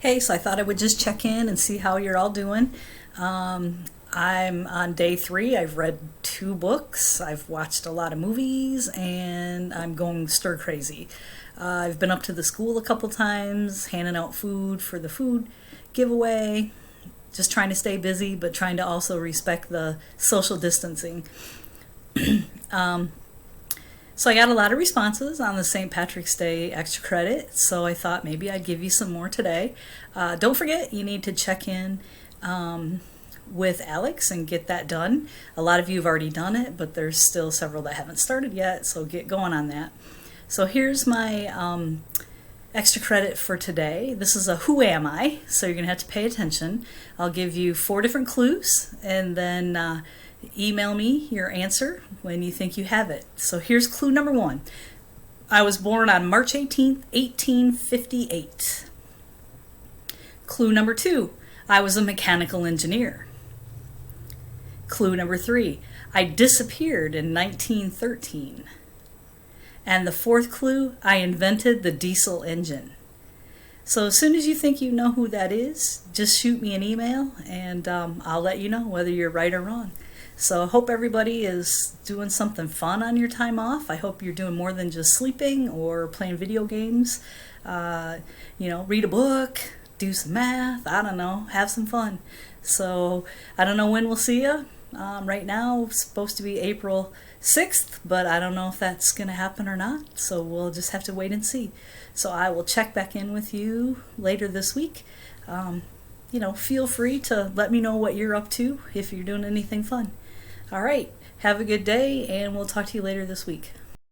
Hey, so I thought I would just check in and see how you're all doing. I'm on day three. I've read two books, I've watched a lot of movies, and I'm going stir crazy. I've been up to the school a couple times, handing out food for the food giveaway, just trying to stay busy, but trying to also respect the social distancing. So I got a lot of responses on the St. Patrick's Day extra credit, so I thought maybe I'd give you some more today. Don't forget, you need to check in with Alex and get that done. A lot of you have already done it, but there's still several that haven't started yet, so get going on that. So here's my extra credit for today. This is a Who Am I? So you're going to have to pay attention. I'll give you four different clues, and then email me your answer when you think you have it. So here's clue number one. I was born on March 18th, 1858. Clue number two. I was a mechanical engineer. Clue number three. I disappeared in 1913. And the fourth clue, I invented the diesel engine. So as soon as you think you know who that is, just shoot me an email and I'll let you know whether you're right or wrong. So I hope everybody is doing something fun on your time off. I hope you're doing more than just sleeping or playing video games. Read a book, do some math, I don't know, have some fun. So I don't know when we'll see you. Right now it's supposed to be April 6th, but I don't know if that's going to happen or not. So we'll just have to wait and see. So I will check back in with you later this week. Feel free to let me know what you're up to if you're doing anything fun. All right, have a good day, and we'll talk to you later this week.